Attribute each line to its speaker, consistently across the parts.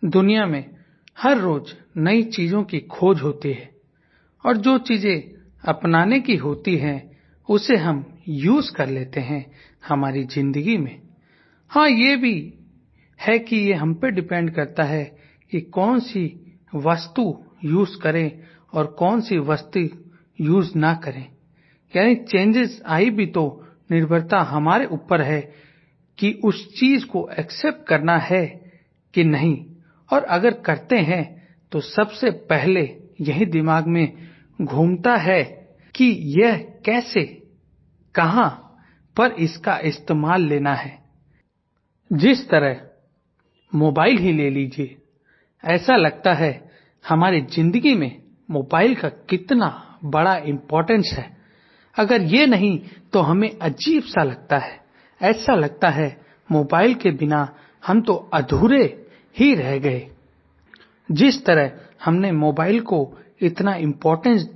Speaker 1: दुनिया में हर रोज नई चीजों की खोज होती है और जो चीजें अपनाने की होती हैं उसे हम यूज कर लेते हैं हमारी जिंदगी में। हाँ, ये भी है कि ये हम पे डिपेंड करता है कि कौन सी वस्तु यूज करें और कौन सी वस्तु यूज ना करें। यानी चेंजेस आई भी तो निर्भरता हमारे ऊपर है कि उस चीज को एक्सेप्ट करना है कि नहीं, और अगर करते हैं तो सबसे पहले यही दिमाग में घूमता है कि यह कैसे, कहां पर इसका इस्तेमाल लेना है। जिस तरह मोबाइल ही ले लीजिए, ऐसा लगता है हमारी जिंदगी में मोबाइल का कितना बड़ा इंपॉर्टेंस है। अगर ये नहीं तो हमें अजीब सा लगता है, ऐसा लगता है मोबाइल के बिना हम तो अधूरे ही रह गए। जिस तरह हमने मोबाइल को इतना इंपॉर्टेंस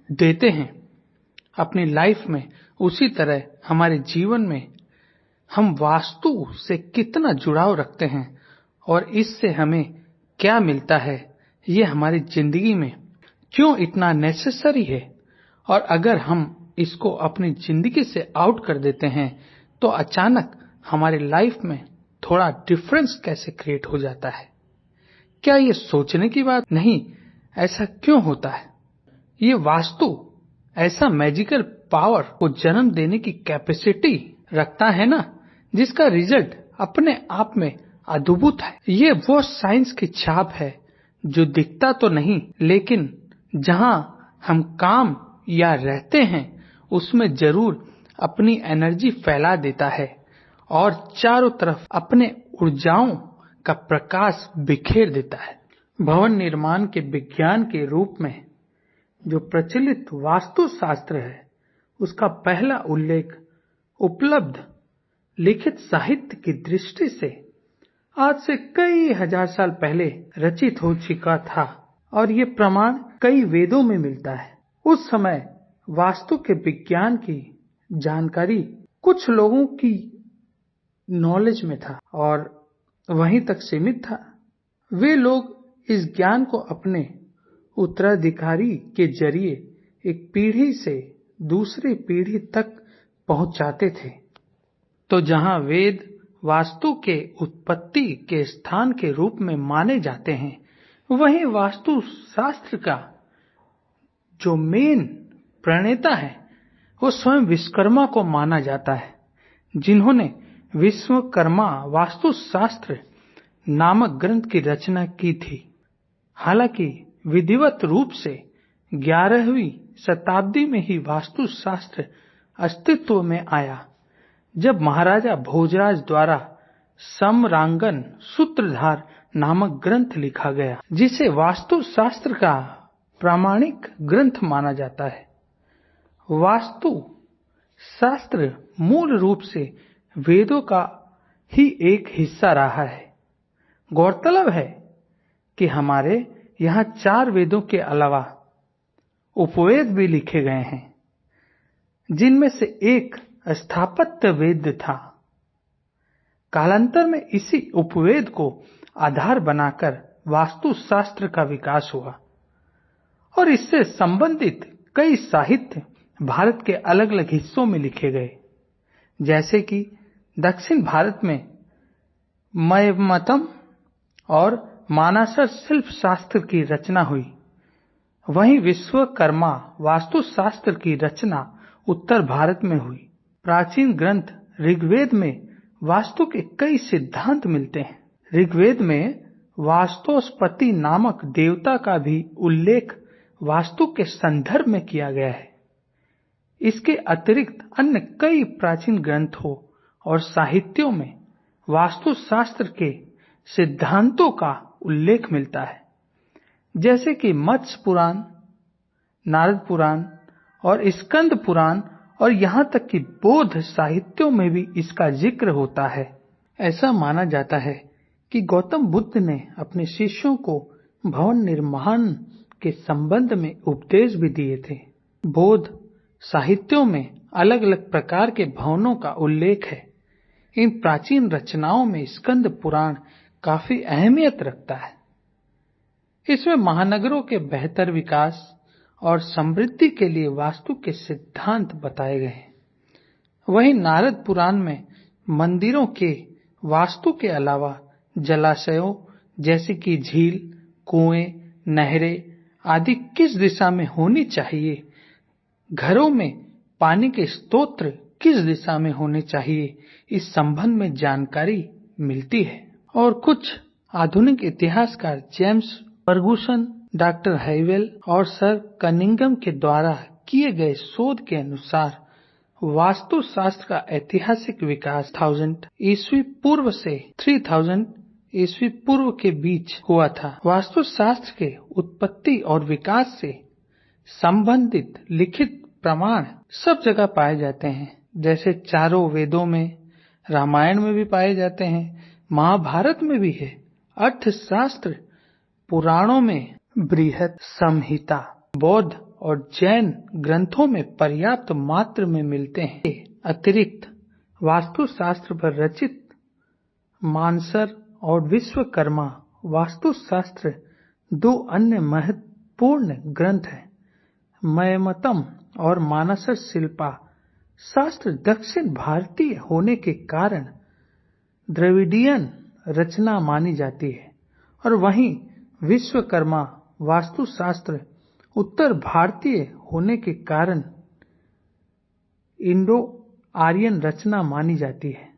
Speaker 1: देते हैं अपनी लाइफ में, उसी तरह हमारे जीवन में हम वास्तु से कितना जुड़ाव रखते हैं और इससे हमें क्या मिलता है, ये हमारी जिंदगी में क्यों इतना नेसेसरी है। और अगर हम इसको अपनी जिंदगी से आउट कर देते हैं तो अचानक हमारी लाइफ में थोड़ा डिफरेंस कैसे क्रिएट हो जाता है। क्या ये सोचने की बात नहीं? ऐसा क्यों होता है? ये वास्तु ऐसा मैजिकल पावर को जन्म देने की कैपेसिटी रखता है ना, जिसका रिजल्ट अपने आप में अद्भुत है। ये वो साइंस की छाप है जो दिखता तो नहीं, लेकिन जहां हम काम या रहते हैं उसमें जरूर अपनी एनर्जी फैला देता है और चारों तरफ अपने ऊर्जाओं का प्रकाश बिखेर देता है। भवन निर्माण के विज्ञान के रूप में जो प्रचलित वास्तुशास्त्र है, उसका पहला उल्लेख उपलब्ध लिखित साहित्य की दृष्टि से आज से कई हजार साल पहले रचित हो चुका था और ये प्रमाण कई वेदों में मिलता है। उस समय वास्तु के विज्ञान की जानकारी कुछ लोगों की नॉलेज में था और वहीं तक सीमित था। वे लोग इस ज्ञान को अपने उत्तराधिकारी के जरिए एक पीढ़ी से दूसरी पीढ़ी तक पहुंचाते थे। तो जहां वेद वास्तु के उत्पत्ति के स्थान के रूप में माने जाते हैं, वहीं वास्तु शास्त्र का जो मेन प्रणेता है वो स्वयं विश्वकर्मा को माना जाता है, जिन्होंने विश्वकर्मा वास्तुशास्त्र नामक ग्रंथ की रचना की थी। हालांकि विधिवत रूप से 11वीं शताब्दी में ही वास्तुशास्त्र अस्तित्व में आया, जब महाराजा भोजराज द्वारा सम्रांगन सूत्रधार नामक ग्रंथ लिखा गया, जिसे वास्तुशास्त्र का प्रामाणिक ग्रंथ माना जाता है। वास्तु शास्त्र मूल रूप से वेदों का ही एक हिस्सा रहा है। गौरतलब है कि हमारे यहाँ 4 वेदों के अलावा उपवेद भी लिखे गए हैं, जिनमें से एक स्थापत्य वेद था। कालांतर में इसी उपवेद को आधार बनाकर वास्तुशास्त्र का विकास हुआ और इससे संबंधित कई साहित्य भारत के अलग अलग हिस्सों में लिखे गए। जैसे कि दक्षिण भारत में मयमतम और मानसर शिल्प शास्त्र की रचना हुई, वहीं विश्वकर्मा वास्तुशास्त्र की रचना उत्तर भारत में हुई। प्राचीन ग्रंथ ऋग्वेद में वास्तु के कई सिद्धांत मिलते हैं। ऋग्वेद में वास्तुस्पति नामक देवता का भी उल्लेख वास्तु के संदर्भ में किया गया है। इसके अतिरिक्त अन्य कई प्राचीन ग्रंथों और साहित्यों में वास्तुशास्त्र के सिद्धांतों का उल्लेख मिलता है, जैसे कि मत्स्य पुराण, नारद पुराण और स्कंद पुराण, और यहाँ तक कि बौद्ध साहित्यों में भी इसका जिक्र होता है। ऐसा माना जाता है कि गौतम बुद्ध ने अपने शिष्यों को भवन निर्माण के संबंध में उपदेश भी दिए थे। बौद्ध साहित्यों में अलग अलग प्रकार के भवनों का उल्लेख है। इन प्राचीन रचनाओं में स्कंद पुराण काफी अहमियत रखता है। इसमें महानगरों के बेहतर विकास और समृद्धि के लिए वास्तु के सिद्धांत बताए गए हैं। वहीं नारद पुराण में मंदिरों के वास्तु के अलावा जलाशयों जैसे कि झील, कुएं, नहरें आदि किस दिशा में होनी चाहिए, घरों में पानी के स्रोत किस दिशा में होने चाहिए, इस संबंध में जानकारी मिलती है। और कुछ आधुनिक इतिहासकार जेम्स फर्गुसन, डॉक्टर हैवेल और सर कनिंघम के द्वारा किए गए शोध के अनुसार वास्तुशास्त्र का ऐतिहासिक विकास 1000 ईस्वी पूर्व से 3000 ईस्वी पूर्व के बीच हुआ था। वास्तुशास्त्र के उत्पत्ति और विकास से संबंधित लिखित प्रमाण सब जगह पाए जाते हैं, जैसे चारों वेदों में, रामायण में भी पाए जाते हैं, महाभारत में भी है, अर्थशास्त्र पुराणों में, बृहत संहिता, बौद्ध और जैन ग्रंथों में पर्याप्त मात्रा में मिलते हैं। अतिरिक्त वास्तुशास्त्र पर रचित मानसर और विश्वकर्मा वास्तुशास्त्र दो अन्य महत्वपूर्ण ग्रंथ हैं। मयमतम और मानसर शिल्पा शास्त्र दक्षिण भारतीय होने के कारण द्रविडियन रचना मानी जाती है, और वहीं विश्वकर्मा वास्तुशास्त्र उत्तर भारतीय होने के कारण इंडो आर्यन रचना मानी जाती है।